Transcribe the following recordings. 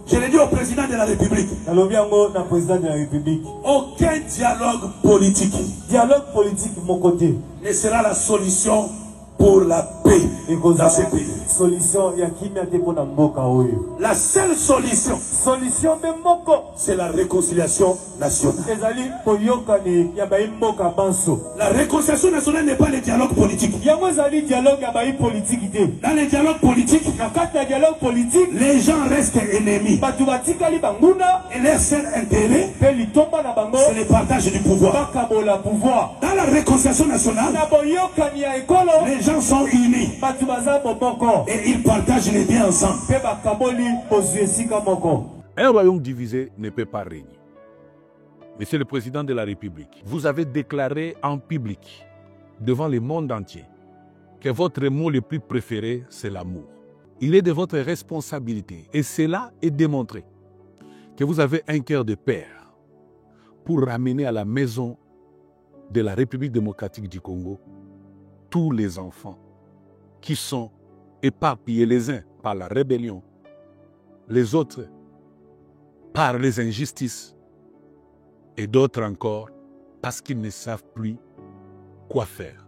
Je l'ai dit au président de la République. Aucun dialogue politique. Dialogue politique, mon côté. Ne sera la solution pour la paix dans ce pays. La seule solution, c'est la réconciliation nationale. La réconciliation nationale n'est pas le dialogue politique. Dans le dialogue politique, les gens restent ennemis. Et leur seul intérêt, c'est le partage du pouvoir. Dans la réconciliation nationale, les gens sont unis et ils partagent les biens ensemble. Un royaume divisé ne peut pas régner. Monsieur le Président de la République, vous avez déclaré en public, devant le monde entier, que votre mot le plus préféré, c'est l'amour. Il est de votre responsabilité, et cela est démontré, que vous avez un cœur de père pour ramener à la maison de la République démocratique du Congo tous les enfants qui sont éparpillés les uns par la rébellion, les autres par les injustices et d'autres encore parce qu'ils ne savent plus quoi faire.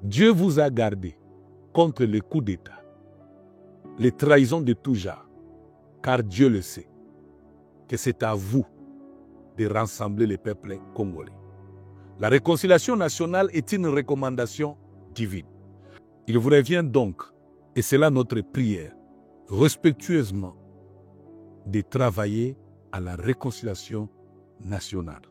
Dieu vous a gardé contre les coups d'État, les trahisons de tout genre, car Dieu le sait, que c'est à vous de rassembler les peuples congolais. La réconciliation nationale est une recommandation divine. Il vous revient donc, et c'est là notre prière, respectueusement, de travailler à la réconciliation nationale.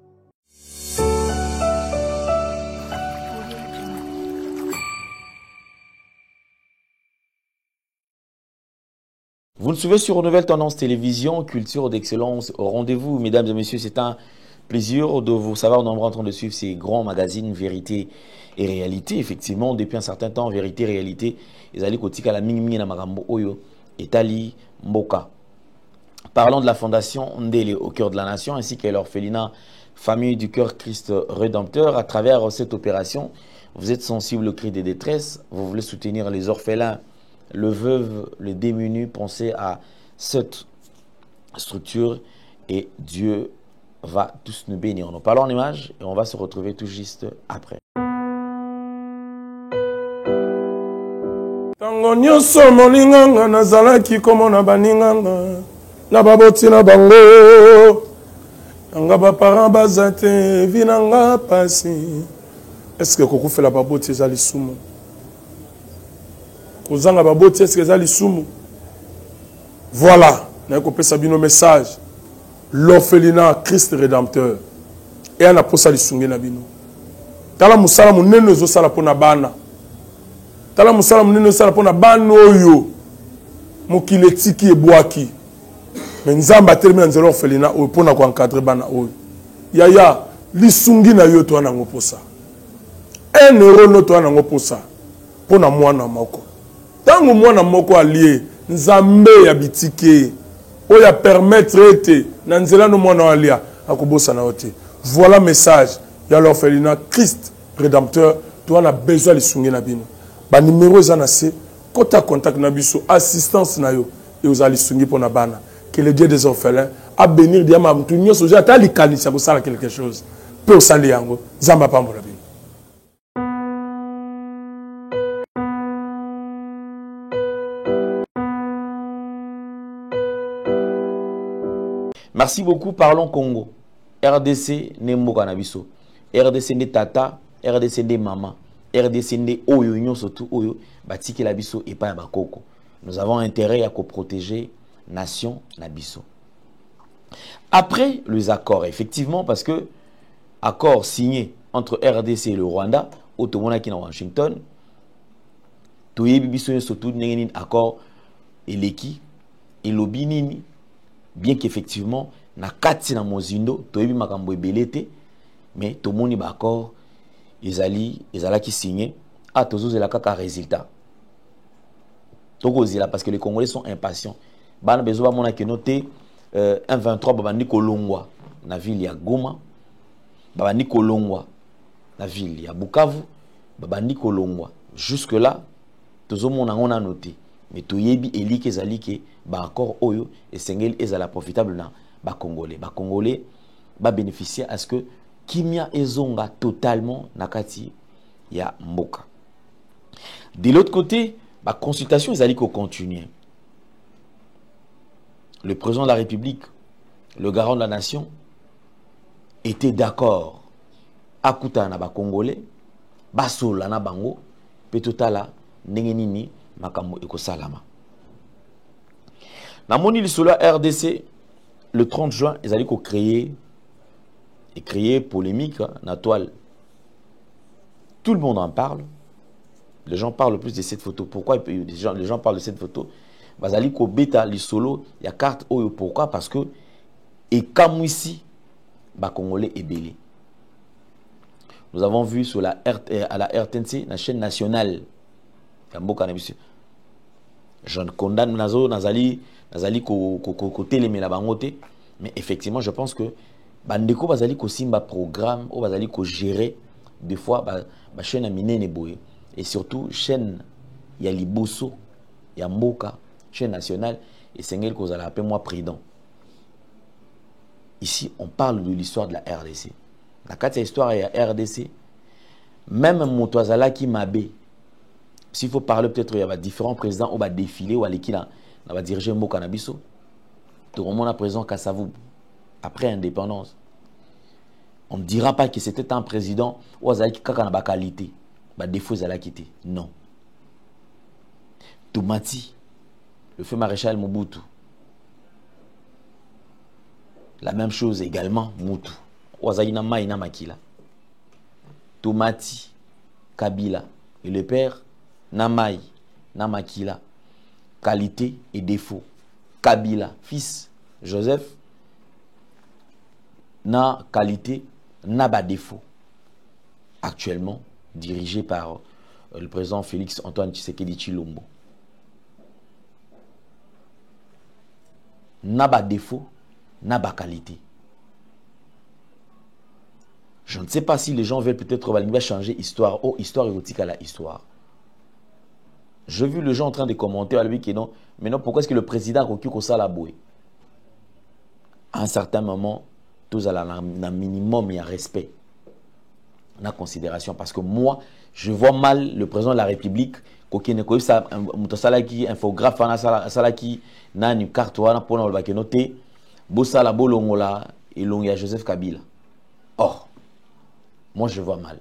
Vous nous suivez sur Nouvelle Tendance Télévision, culture d'excellence au rendez-vous. Mesdames et messieurs, c'est un plaisir de vous savoir nombreux en train de suivre ces grands magazines Vérité et Réalité. Effectivement, depuis un certain temps, Vérité et Réalité, ils allaient kotika la mingi na magambo oyo etali mboka. Parlons de la fondation Ndele au cœur de la nation ainsi que l'orphelinat Famille du Cœur Christ Rédempteur. À travers cette opération, vous êtes sensible au cri de détresse, vous voulez soutenir les orphelins, le veuve, le démuni. Pensez à cette structure et Dieu va tous nous bénir. Nous parlons en images et on va se retrouver tout juste après. Tango nyonso molinganga nazalaki komona baninganga na baboti na bango nanga baparent baza te vi nanga pasi. Est-ce que kokufela baboti eza lisumu? Kozanga baboti est-ce que eza lisumu? Voilà, na kopesa bino message. L'orphelinat Christ Rédempteur et ana posa lisungi na bino. Tala musala munene ezosala pona bana. Tala musala munene ezosala pona bana oyo mokili etiki ebwaki. Mais nzamba termine na nzela orphelinat oyo pona ko encadrer bana oyo. Yaya lisungi na yo to ana ngoposa. 1 euro no to ana ngoposa pona mwana moko. Tango mwana moko allié nzambe ya bitike oya permettre ete na nzela no mwana alia akobosa na ote. Voilà message ya l'orphelinat Christ Rédempteur. Toi on a besoin de lisungi na bino. Ba numéro za na se kota contact na biso assistance na yo et aux lisungi pona bana. Que le Dieu des orphelins a bénir diama mtu nyoso ja ta likanisa ko sala quelque chose. Pe osali yango zamba pambola bino. Merci beaucoup. Parlons Congo. RDC Nembo Kanabiso. RDC ne tata, RDC ne maman, RDC ne oyo nyon surtout oyo batiki la biso et pas bakoko. Nous avons intérêt à protéger nation nabiso. Après les accords, effectivement, parce que accord signé entre RDC et le Rwanda, automona qui na Washington, toyebi biso surtout n'engeni accord eleki elobinini. Bien qu'effectivement, na kati na mozindo, toyebi makambo ebelete, mais tout le monde est d'accord, ezali qui signé, à tozo zela kaka résultat. Toko zela parce que les Congolais sont impatients. Bana besoin mona ke noté un 23 babandi kolongwa na ville ya Goma, babandi kolongwa na ville ya Bukavu, babandi kolongwa. Jusque là, tozo mona on a noté. Mais toyebi eli ke zali ke ba accord oyo et sengeli ezala profitable na ba congolais. Ba congolais ba bénéficier à ce que kimia ezonga totalement nakati ya mboka. De l'autre côté, la consultation ezali ko continuer. Le président de la République, le garant de la nation, était d'accord à kuta na ba congolais, basola na bango, petotala nengenini makambo ekosalama. Na moni lisolo RDC le 30 juin, ils allaient créer polémique na toile. Tout le monde en parle. Les gens parlent plus de cette photo. Pourquoi les gens parlent de cette photo? Bazali ko beta lisolo, il y a carte oyo. Pourquoi? Parce que et comme ici, ba congolais est belé. Nous avons vu sur la à la RTNC, la chaîne nationale. Je ne condamne Nazali ko télémé la bangote, mais effectivement, je pense que bandeko bazali ko simba programme ou bazali ko gérer des fois ba chaîne a minene boye et surtout chaîne ya liboso ya mboka, chaîne nationale et sengel ko zala appelle moi prudent. Ici, on parle de l'histoire de la RDC. La carte histoire est à RDC. Même Moutouazala qui m'a bé. S'il faut parler, peut-être il y a différents présidents qui vont défiler ou qui va diriger le Canabiso. Tout le monde a président Kassavou. Après indépendance. On ne dira pas que c'était un président ou qui qualité. Défaut Zala quitté. Non. Toumati, le feu maréchal Mobutu. La même chose également, Moutou. Ouazaïna Maïna Makila. Toumati, Kabila. Et le père, Namaï, Namakila. Qualité et défaut. Kabila, fils, Joseph. Na qualité, Naba défaut. Actuellement, dirigé par le président Félix Antoine Tshisekedi Tshilombo. Naba défaut. N'a pas qualité. Je ne sais pas si les gens veulent peut-être changer histoire. Oh, histoire érotique à la histoire. J'ai vu les gens en train de commenter à lui que non. Mais non, pourquoi est-ce que le président a reculé comme ça la bouée? À un certain moment, tous à un minimum, il y a respect. On a considération. Parce que moi, je vois mal le président de la République. Qui ne connaît pas un infographe, qui n'a une carte pour nous noter. Bossala Bolongola et Longia Joseph Kabila. Or, moi je vois mal.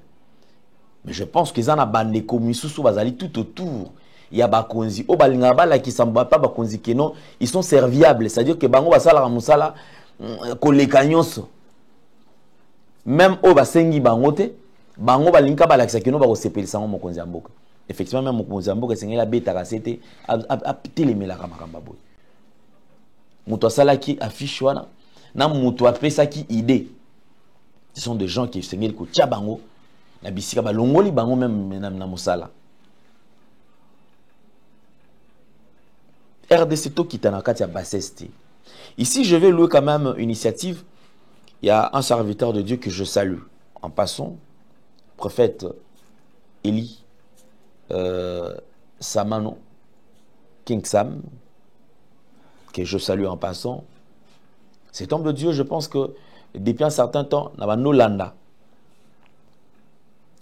Mais je pense que ça n'a pas de commissions tout autour. Il y a Bakonzi. Oh, Balingabala qui s'en bat pas Bakonzi que non. Ils sont serviables. C'est-à-dire que Bango Basala Ramusala, Kolekanyos. Même au Basengi Bangote, Bango Balinka Balaksa que non va recevoir ça mon Konziamboka. Effectivement, même mon Konziamboka, c'est la bêta cassette à télémé la Ramakambaboy. Moutou Sala qui affiche wana na moutou apé ça qui idée. Ce sont des gens qui sengel ko tia bango na bisika ba longoli bango même na musala. RDC to kitana kati ya basseste. Ici je vais louer quand même une initiative. Il y a un serviteur de Dieu que je salue en passant, prophète Eli Samano King Sam, que je salue en passant. Cet homme de Dieu, je pense que depuis un certain temps, il y a Nolanda.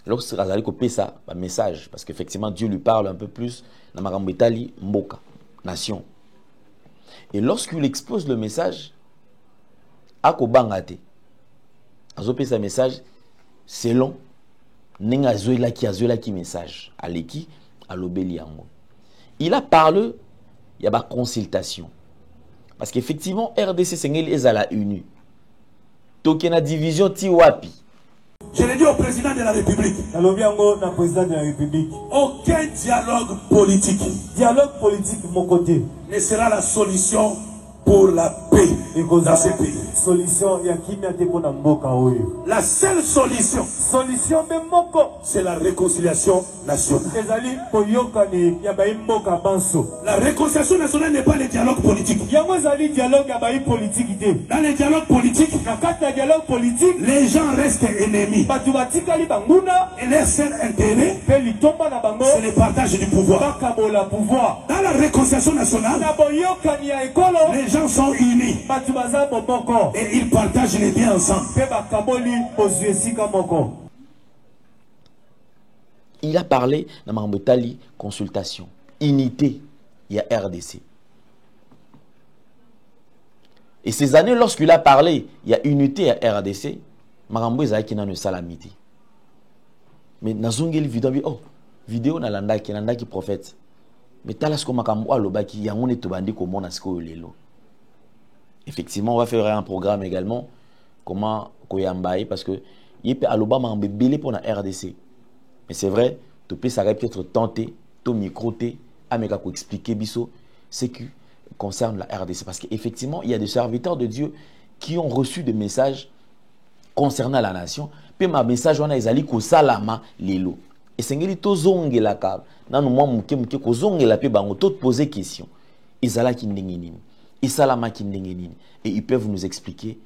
Lorsqu'il a copié ça, un message, parce qu'effectivement, Dieu lui parle un peu plus dans Marambetali, Mboka, nation. Et lorsqu'il expose le message, Ako Bangate, a copié ce message selon Nenga Zoela qui message, à l'équipe, à l'Obéliango. Il a parlé, il y a une consultation. Parce qu'effectivement, RDC Sengel est à la UNU. Tokena division Tiwapi. Je l'ai dit au président de la République. Aucun dialogue politique. Dialogue politique, mon côté. Ne sera la solution pour la paix. paix dans ce pays. Solution ya kimia te pona mboka oyo. La seule solution, Solution moko, c'est la réconciliation nationale. ezali koyokani ya bai mboka banso. La réconciliation nationale n'est pas le dialogue politique. Yango ezali dialogue ya bai politique te. Dans le dialogue politique, Na kati ya dialogue politique, les gens restent ennemis. batu batikali banguna, Et leur seul intérêt, pe litomba na bango, c'est le partage du pouvoir. bakabola pouvoir. Dans la réconciliation nationale, Na boyokani ya ekolo, les gens sont unis batu baza moko. et ils partagent les biens ensemble. Pe bakaboli ozwi esika moko. Il a parlé dans Mambotali consultation. Unité, il y a RDC. Et ces années, lorsqu'il a parlé, il y a unité à RDC, Marambo Ezaki n'a ne salamité. Mais Nazungeli vidéo, oh, vidéo na landaki prophète. Mais talas ko makambo alobaki yangone tobandi ko mona siko lelo. Effectivement, on va faire un programme également comment koyambaye parce que yépe aloba mambe belé pour la RDC. Mais c'est vrai, tu peux ça peut-être tenter, to microter, ameka ko expliquer biso ce qui concerne la RDC parce qu'effectivement, il y a des serviteurs de Dieu qui ont reçu des messages concernant la nation. Puis ma message on a ezali ko salama lelo. Et sengeli to zongela ka nanu mwa muke ko zongela pe bango to poser question. Ezala ki ndenge nini? Isalama ki ndenge nini? Et ils peuvent nous expliquer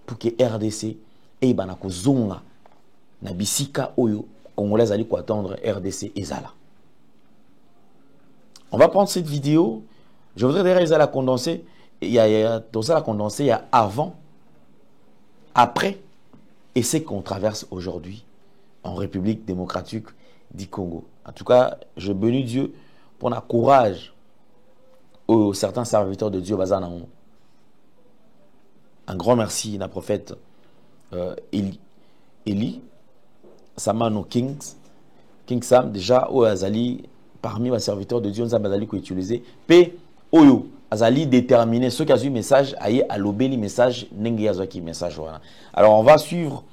pour que RDC et bana ko zonga na bisika oyo congolais ali ko attendre RDC ezala. On va prendre cette vidéo. Je voudrais d'ailleurs la condenser. Il y a tout ça la condenser, il y a avant, après et ce qu'on traverse aujourd'hui en République démocratique du Congo. En tout cas, je bénis Dieu pour le courage aux certains serviteurs de Dieu. Un grand merci à la prophète Eli Samano King Sam, déjà au Azali, parmi les serviteurs de Dieu, nous avons utilisé P. Oyo Azali déterminé ceux qui ont eu message aille à l'obéli message n'engi message voilà. Alors on va suivre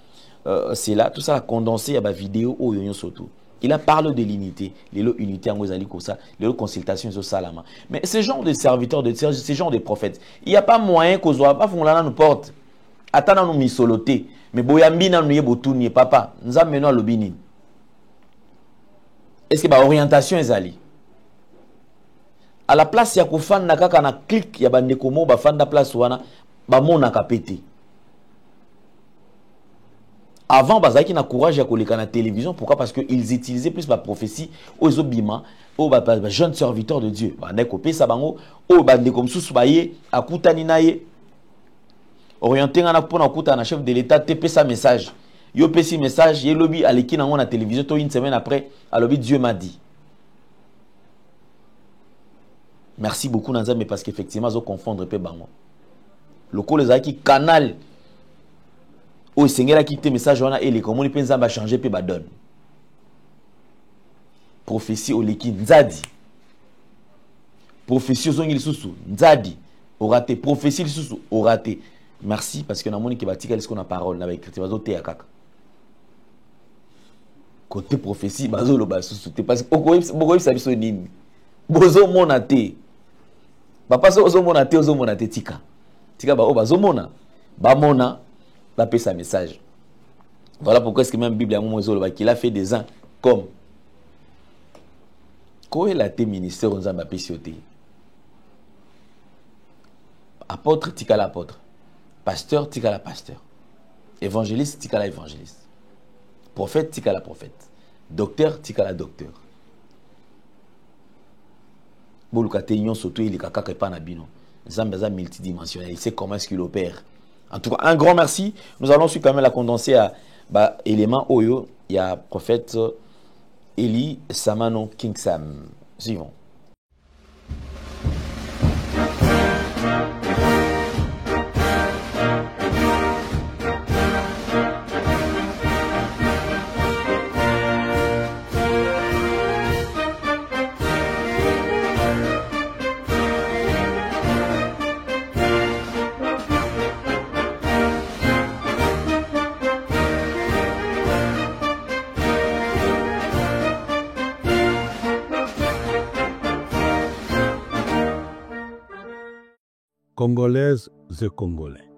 c'est là tout ça a condensé à la vidéo Oyo surtout. Il a parlé de l'unité, les unité en Azali comme ça, les consultations sur Salama. Mais ce genre de serviteurs de Dieu, ce genre de prophètes, il n'y a pas moyen qu'on soit pas fondana nous porte. Attends nous misoloté, mais boyambi na nous yebotuni papa, nous amenons à l'obini. Est-ce que ba orientation Azali? À la place ya kufanda kaka na click ya bandeko mo ba fanda place wana ba mona kapete. Avant bazaki na courage ya koleka na télévision, pourquoi? Parce que ils utilisaient plus la prophétie aux obima aux jeunes serviteurs de Dieu. Ba ndeko pesa bango o bandeko msusu baye akutani naye. Orienté ngana pona kuta na chef de l'état te pesa message. Yo pesi message ye lobby aleki na ngona télévision to une semaine après a lobby Dieu m'a dit. Merci beaucoup Nanzambe parce qu'effectivement ils ont confondre peu bango. Le col les qui canal au Seigneur a quitté message on a et les comment les penza va changer peu ba donne. Prophétie au leki nzadi. Prophétie aux ongili susu nzadi. Au raté prophétie susu au raté. Merci parce que na moni ki batika ce qu'on a parole na ba écriture bazo te akaka. Côté prophétie bazo lo ba susu te parce que okoyi sabiso nini. Bozo monate. Papa so ozomona te tika. Tika ba oba zomona. Ba mona ba pesa message. Voilà pourquoi est-ce que même Bible a un qu'il a fait des ans comme quoi il a été ministère on zamba pesioté. Apôtre tika l'apôtre. Pasteur tika la pasteur. Évangéliste tika la évangéliste. Prophète tika la prophète. Docteur tika la docteur. Surtout il est multidimensionnel, il sait comment est-ce qu'il opère. En tout cas, un grand merci. Nous allons suivre quand même la condenser à élément Oyo. Il y a prophète Eli Samano King Sam. Suivons. Congolaises et Congolais,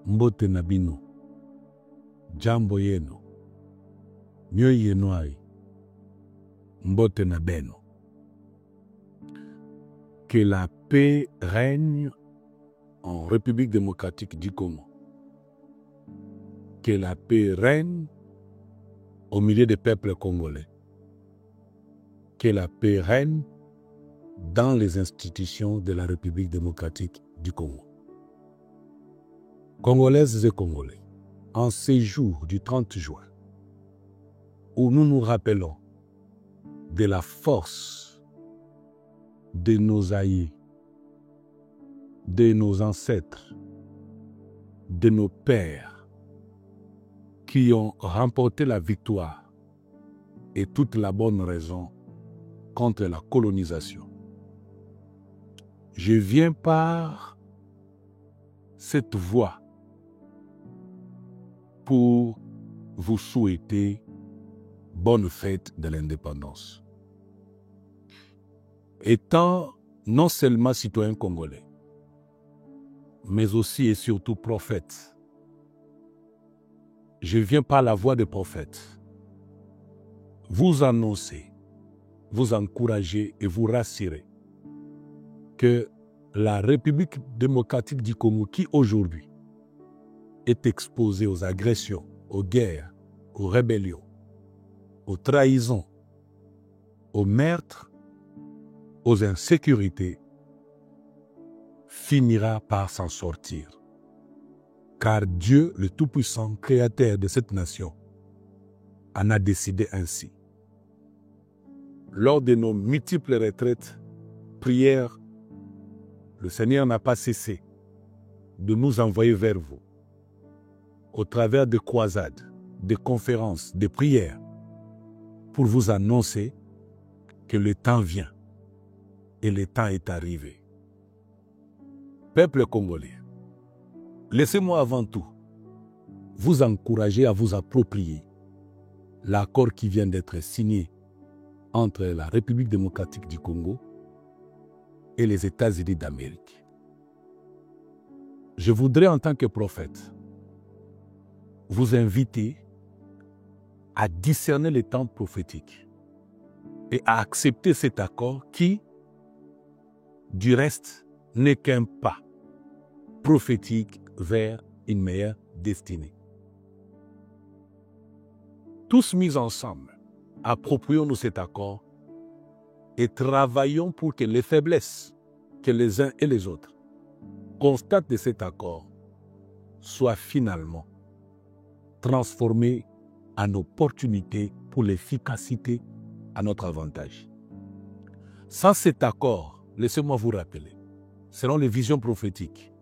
mbote nabino, jambo yeno, mio yenoi, mbote nabeno. Que la paix règne en République démocratique du Congo. Que la paix règne au milieu des peuples congolais. Que la paix règne dans les institutions de la République démocratique du Congo. Congolaises et Congolais, en ces jours du 30 juin, où nous nous rappelons de la force de nos aïeux, de nos ancêtres, de nos pères qui ont remporté la victoire et toute la bonne raison contre la colonisation. Je viens par cette voie pour vous souhaiter bonne fête de l'indépendance. Étant non seulement citoyen congolais, mais aussi et surtout prophète, je viens par la voix des prophètes vous annoncer, vous encourager et vous rassurer que la République démocratique du Congo, qui aujourd'hui est exposée aux agressions, aux guerres, aux rébellions, aux trahisons, aux meurtres, aux insécurités, finira par s'en sortir. Car Dieu, le Tout-Puissant, créateur de cette nation, en a décidé ainsi. Lors de nos multiples retraites, prières, le Seigneur n'a pas cessé de nous envoyer vers vous, au travers de croisades, de conférences, de prières, pour vous annoncer que le temps vient et le temps est arrivé. Peuple congolais, laissez-moi avant tout vous encourager à vous approprier l'accord qui vient d'être signé entre la République démocratique du Congo et les États-Unis d'Amérique. Je voudrais, en tant que prophète, vous inviter à discerner les temps prophétiques et à accepter cet accord qui, du reste, n'est qu'un pas prophétique vers une meilleure destinée. Tous mis ensemble, approprions-nous cet accord et travaillons pour que les faiblesses que les uns et les autres constatent de cet accord soient finalement transformées en opportunités pour l'efficacité à notre avantage. Sans cet accord, laissez-moi vous rappeler, selon les visions prophétiques,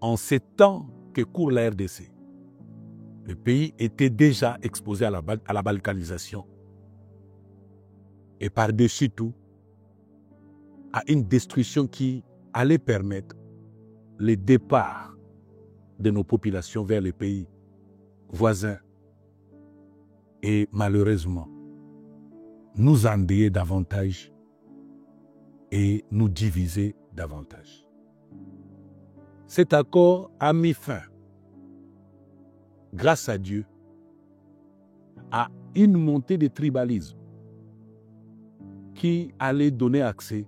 en ces temps que court la RDC, le pays était déjà exposé à la balkanisation et par-dessus tout, à une destruction qui allait permettre le départ de nos populations vers les pays voisins et malheureusement nous endayer davantage et nous diviser davantage. Cet accord a mis fin, grâce à Dieu, à une montée de tribalisme qui allait donner accès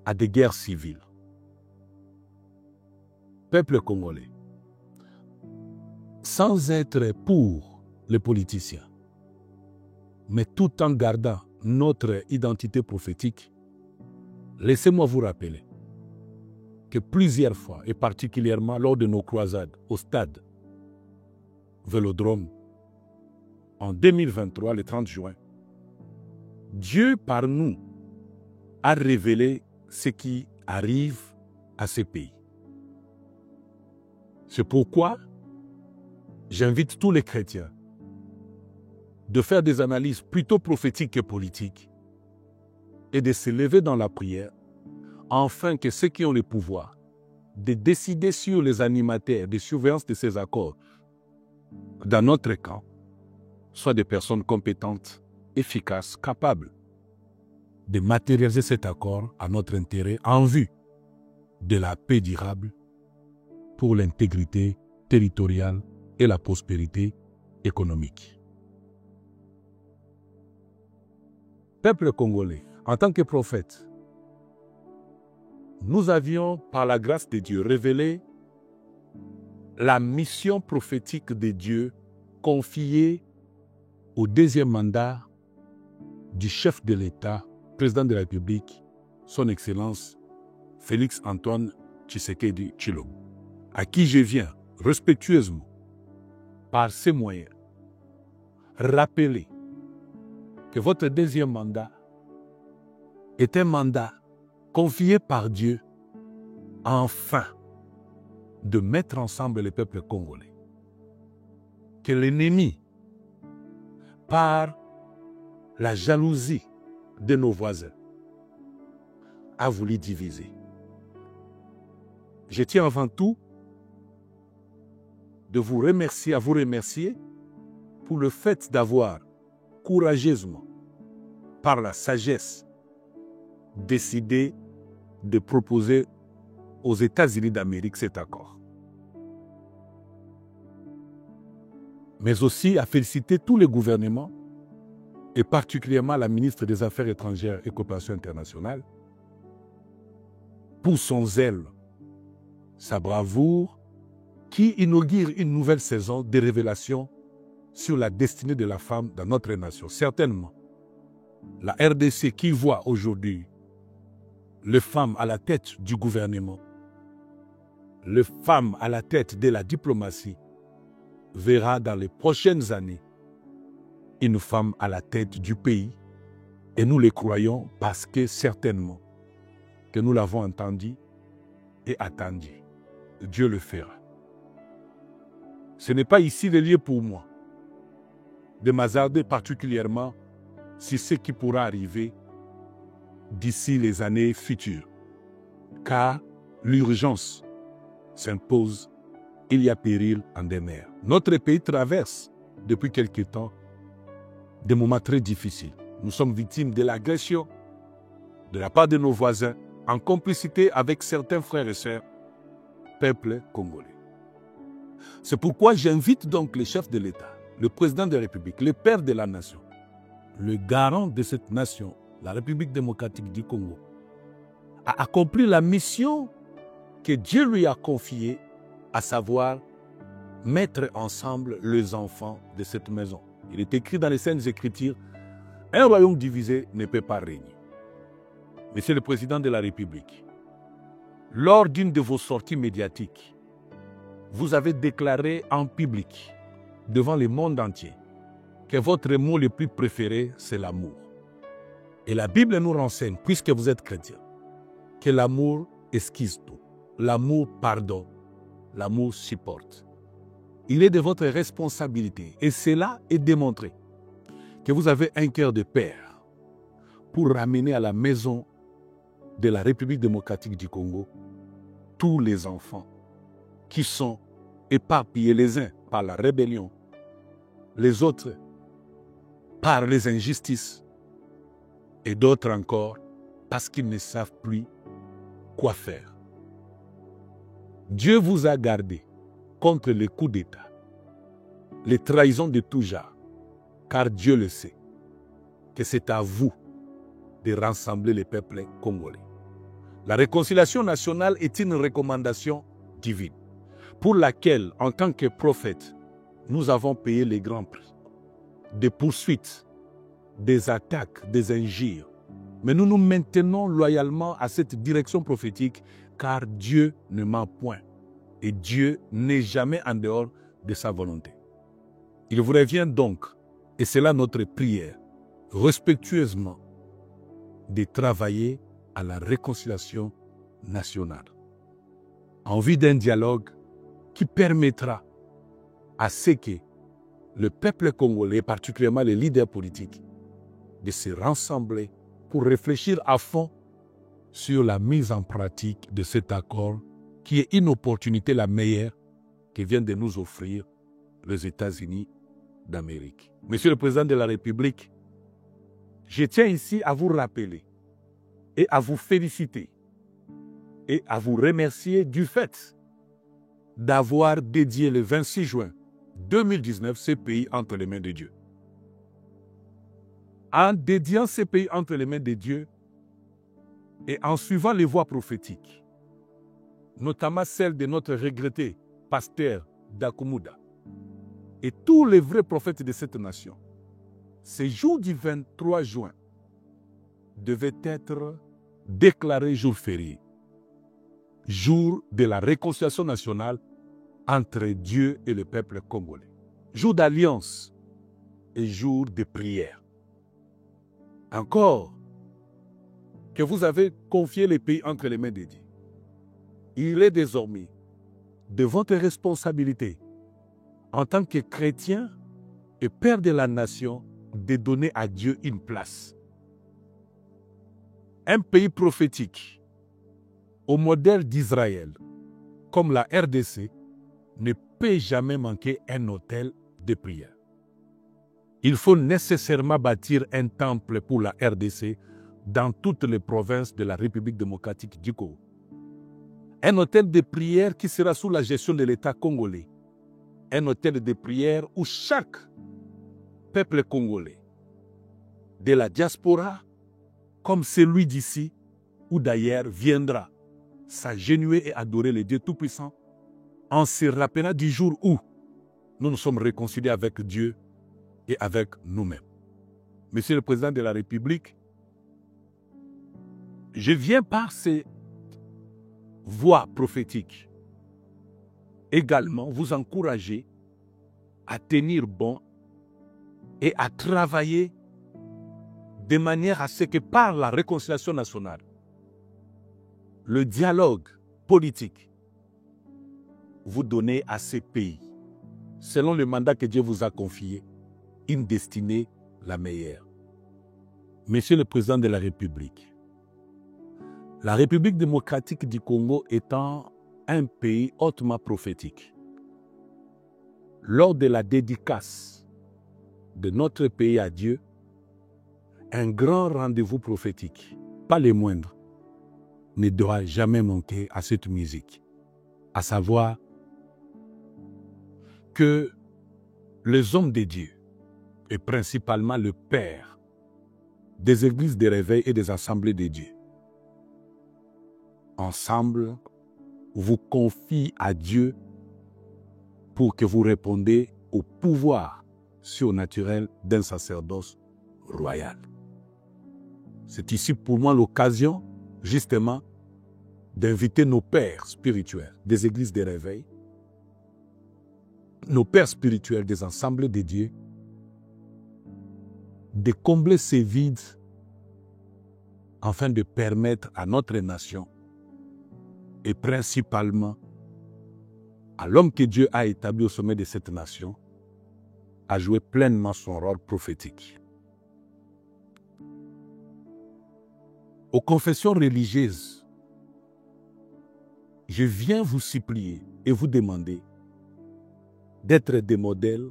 à des guerres civiles. Peuple congolais, sans être pour les politiciens, mais tout en gardant notre identité prophétique, laissez-moi vous rappeler que plusieurs fois, et particulièrement lors de nos croisades au stade Vélodrome, en 2023, le 30 juin, Dieu par nous a révélé ce qui arrive à ce pays. C'est pourquoi j'invite tous les chrétiens de faire des analyses plutôt prophétiques que politiques et de se lever dans la prière afin que ceux qui ont le pouvoir de décider sur les animateurs de surveillance de ces accords dans notre camp soient des personnes compétentes, efficaces, capables de matérialiser cet accord à notre intérêt en vue de la paix durable pour l'intégrité territoriale et la prospérité économique. Peuple congolais, en tant que prophète, nous avions, par la grâce de Dieu, révélé la mission prophétique de Dieu confiée au deuxième mandat du chef de l'État, président de la République, son Excellence Félix Antoine Tshisekedi Tshilombo, à qui je viens respectueusement, par ces moyens, rappeler que votre deuxième mandat est un mandat confié par Dieu afin de mettre ensemble les peuples congolais. Que l'ennemi, par la jalousie de nos voisins, a voulu diviser. Je tiens avant tout à vous remercier pour le fait d'avoir courageusement, par la sagesse, décidé de proposer aux États-Unis d'Amérique cet accord. Mais aussi à féliciter tous les gouvernements, et particulièrement la ministre des Affaires étrangères et coopération internationale, pour son zèle, sa bravoure, qui inaugure une nouvelle saison de révélations sur la destinée de la femme dans notre nation. Certainement, la RDC qui voit aujourd'hui les femmes à la tête du gouvernement, les femmes à la tête de la diplomatie, verra dans les prochaines années une femme à la tête du pays. Et nous le croyons parce que certainement que nous l'avons entendu et attendu. Dieu le fera. Ce n'est pas ici le lieu pour moi de m'hasarder particulièrement sur ce qui pourra arriver d'ici les années futures. Car l'urgence s'impose, il y a péril en des mers. Notre pays traverse depuis quelque temps des moments très difficiles. Nous sommes victimes de l'agression de la part de nos voisins en complicité avec certains frères et sœurs, peuple congolais. C'est pourquoi j'invite donc le chef de l'État, le président de la République, le père de la nation, le garant de cette nation, la République démocratique du Congo, à accomplir la mission que Dieu lui a confiée, à savoir mettre ensemble les enfants de cette maison. Il est écrit dans les Saintes Écritures, un royaume divisé ne peut pas régner. Monsieur le Président de la République, lors d'une de vos sorties médiatiques, vous avez déclaré en public, devant le monde entier, que votre mot le plus préféré, c'est l'amour. Et la Bible nous renseigne, puisque vous êtes chrétien, que l'amour esquisse tout, l'amour pardonne, l'amour supporte. Il est de votre responsabilité, et cela est démontré, que vous avez un cœur de père pour ramener à la maison de la République démocratique du Congo tous les enfants qui sont éparpillés les uns par la rébellion, les autres par les injustices et d'autres encore parce qu'ils ne savent plus quoi faire. Dieu vous a gardé contre les coups d'État, les trahisons de tout genre, car Dieu le sait, que c'est à vous de rassembler les peuples congolais. La réconciliation nationale est une recommandation divine, pour laquelle, en tant que prophète, nous avons payé les grands prix, des poursuites, des attaques, des injures. Mais nous nous maintenons loyalement à cette direction prophétique, car Dieu ne ment point, et Dieu n'est jamais en dehors de sa volonté. Il vous revient donc, et c'est là notre prière, respectueusement, de travailler à la réconciliation nationale, en vue d'un dialogue qui permettra à ce que le peuple congolais, particulièrement les leaders politiques, de se rassembler pour réfléchir à fond sur la mise en pratique de cet accord qui est une opportunité la meilleure que viennent de nous offrir les États-Unis d'Amérique. Monsieur le Président de la République, je tiens ici à vous rappeler et à vous féliciter et à vous remercier du fait d'avoir dédié le 26 juin 2019 ce pays entre les mains de Dieu. En dédiant ces pays entre les mains de Dieu et en suivant les voies prophétiques, notamment celle de notre regretté pasteur Dakumuda et tous les vrais prophètes de cette nation, ce jour du 23 juin devait être déclaré jour férié, jour de la réconciliation nationale entre Dieu et le peuple congolais, jour d'alliance et jour de prière. Encore que vous avez confié les pays entre les mains de Dieu, il est désormais de votre responsabilité en tant que chrétien et père de la nation de donner à Dieu une place. Un pays prophétique au modèle d'Israël, comme la RDC, ne peut jamais manquer un autel de prière. Il faut nécessairement bâtir un temple pour la RDC dans toutes les provinces de la République démocratique du Congo. Un hôtel de prière qui sera sous la gestion de l'État congolais. Un hôtel de prière où chaque peuple congolais, de la diaspora comme celui d'ici ou d'ailleurs, viendra s'agenouiller et adorer le Dieu Tout-Puissant en se rappelant du jour où nous nous sommes réconciliés avec Dieu et avec nous-mêmes. Monsieur le Président de la République, je viens par ces voix prophétiques également vous encourager à tenir bon et à travailler de manière à ce que par la réconciliation nationale, le dialogue politique, vous donnez à ces pays, selon le mandat que Dieu vous a confié, une destinée la meilleure. Monsieur le Président de la République, la République démocratique du Congo étant un pays hautement prophétique, lors de la dédicace de notre pays à Dieu, un grand rendez-vous prophétique, pas les moindres, ne doit jamais manquer à cette musique, à savoir que les hommes de Dieu, et principalement le Père des églises de réveil et des assemblées de Dieu, ensemble, vous confient à Dieu pour que vous répondez au pouvoir surnaturel d'un sacerdoce royal. C'est ici pour moi l'occasion, justement, d'inviter nos pères spirituels des églises de réveil, nos pères spirituels des assemblées de Dieu, de combler ces vides afin de permettre à notre nation et principalement à l'homme que Dieu a établi au sommet de cette nation à jouer pleinement son rôle prophétique. Aux confessions religieuses, je viens vous supplier et vous demander d'être des modèles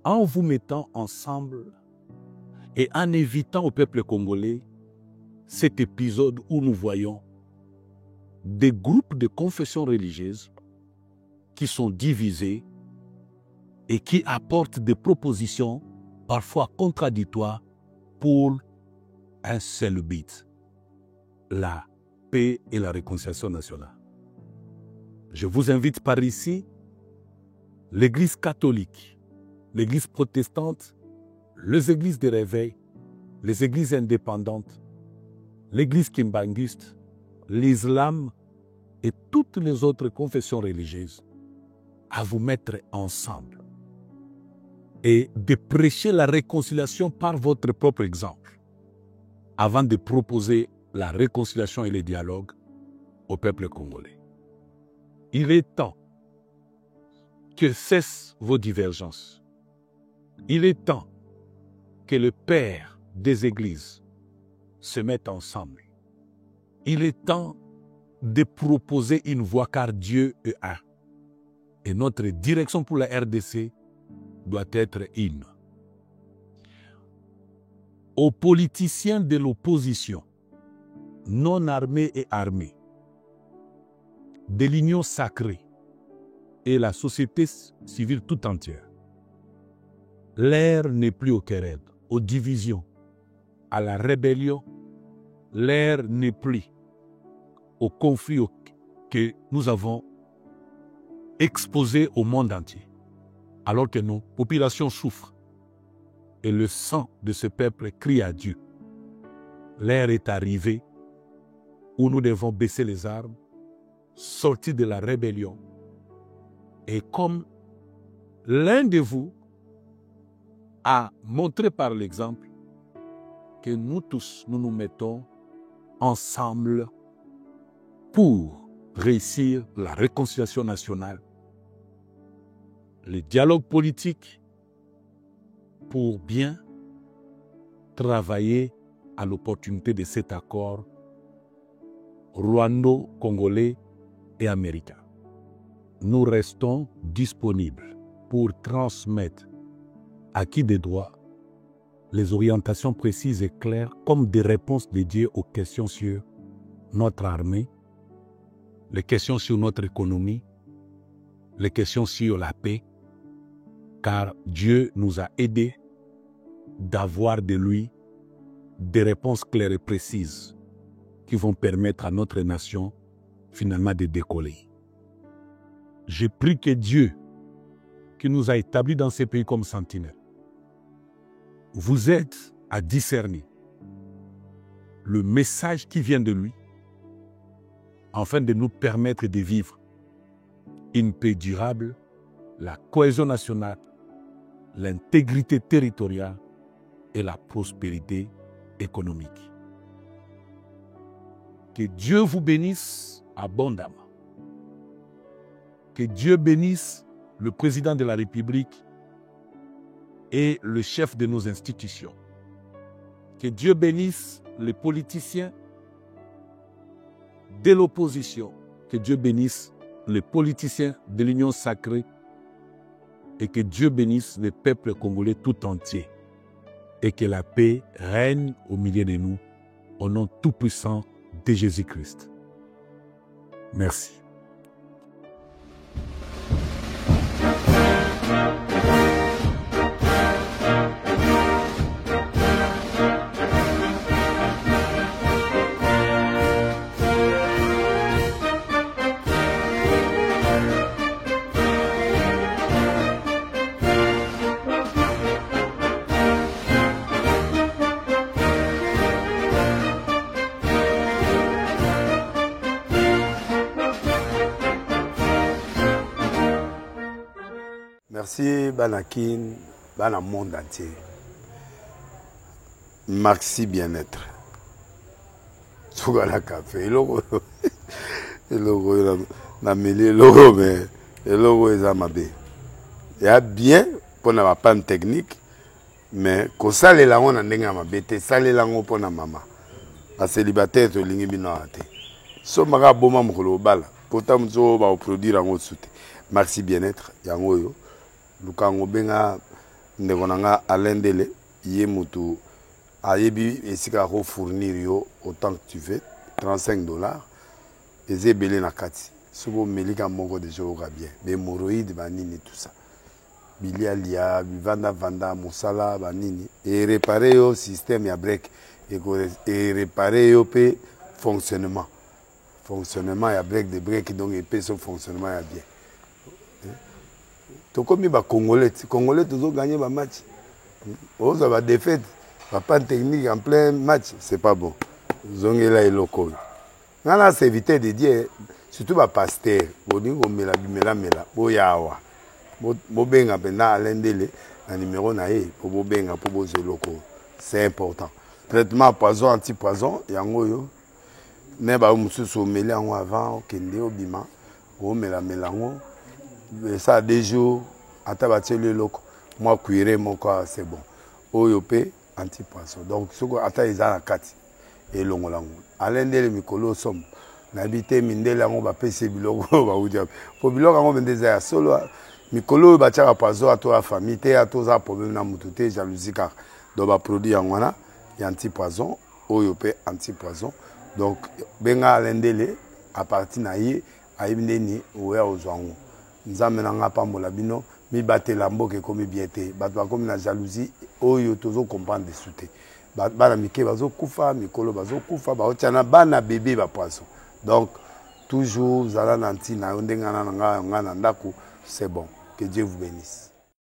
en vous mettant ensemble et en évitant au peuple congolais cet épisode où nous voyons des groupes de confessions religieuses qui sont divisés et qui apportent des propositions parfois contradictoires pour un seul but, la paix et la réconciliation nationale. Je vous invite par ici, l'Église catholique, l'Église protestante, les églises de réveil, les églises indépendantes, l'Église kimbanguiste, l'islam et toutes les autres confessions religieuses à vous mettre ensemble et de prêcher la réconciliation par votre propre exemple avant de proposer la réconciliation et le dialogue au peuple congolais. Il est temps que cessent vos divergences. Il est temps que le Père des églises se mette ensemble. Il est temps de proposer une voie car Dieu est un. Et notre direction pour la RDC doit être une. Aux politiciens de l'opposition, non armés et armés, de l'union sacrée et la société civile tout entière. L'ère n'est plus aux querelles, aux divisions, à la rébellion. L'ère n'est plus au conflit que nous avons exposé au monde entier, alors que nos populations souffrent et le sang de ce peuple crie à Dieu. L'ère est arrivée où nous devons baisser les armes, sortir de la rébellion. Et comme l'un de vous a montré par l'exemple que nous tous, nous nous mettons ensemble pour réussir la réconciliation nationale, le dialogue politique, pour bien travailler à l'opportunité de cet accord rwando-congolais et américain. Nous restons disponibles pour transmettre à qui des droits les orientations précises et claires comme des réponses dédiées aux questions sur notre armée, les questions sur notre économie, les questions sur la paix, car Dieu nous a aidés d'avoir de lui des réponses claires et précises qui vont permettre à notre nation finalement de décoller. Je prie que Dieu, qui nous a établis dans ces pays comme sentinelles, vous aide à discerner le message qui vient de lui afin de nous permettre de vivre une paix durable, la cohésion nationale, l'intégrité territoriale et la prospérité économique. Que Dieu vous bénisse abondamment. Que Dieu bénisse le président de la République et le chef de nos institutions. Que Dieu bénisse les politiciens de l'opposition. Que Dieu bénisse les politiciens de l'Union sacrée et que Dieu bénisse le peuple congolais tout entier et que la paix règne au milieu de nous au nom tout-puissant de Jésus-Christ. Merci. Merci Banakin, Bana monde entier. Merci bien-être. Sougala café, logo na mêlé logo mais logo ezamabe. Il y a bien pour na panne technique mais ko sale la on ndenga mabete sale la ngo pona mama. A célibataire to lingi bino ate. So maka boma mukolo bala, potam zo ba produire ngo soute. Merci bien-être yango yo. Lukango benga ndekonanga alendele ye mutu ayebi esika ko fournir yo autant que tu veux $35 ezebele na kati sobo melika moko de jour bien des hémorroïdes banini tout ça bilialia vanda musala banini et réparer yo système ya break et réparer yo pe fonctionnement ya break de break donc et pe son fonctionnement ya bien. Tokomi ba Congolais toujours gagner ba match. On va défaite, pas de technique en plein match, c'est pas bon. Zongela et loko. Nana c'est éviter de dire surtout ba pasteur, bodingo mela boyawa. Bo benga pena alendele un numéro na e pour bo benga pour bo loko. C'est important. Traitement poison anti-poison yango yo. Ne ba mususu mela ngo avant kende obima. O mela ngo. Ça des jours à tabater le loco moi cuire mon corps c'est bon oyopé anti-poisson donc ce que ata izana kati et longolango alendele mikolo som nabité mindela ngo ba pese biloko ba udia po biloko ngo bendeza solo mikolo ba tchaka poisson à toi famille te à toi problème na mututé jalousie car do ba produit ngwana ya anti-poisson oyopé anti-poisson donc benga alendele à partir na ye ayibindeni oya ozwango nzambe na nga pambola bino mibatela mboka ekomi bien te bato bakomi na jalousie oyo tozo comprendre de sute bana mike bazokufa mikolo bazokufa baotia na bana bébé bapoisson donc toujours zala na ntina yo ndenge nga na ndako c'est bon que Dieu vous bénisse.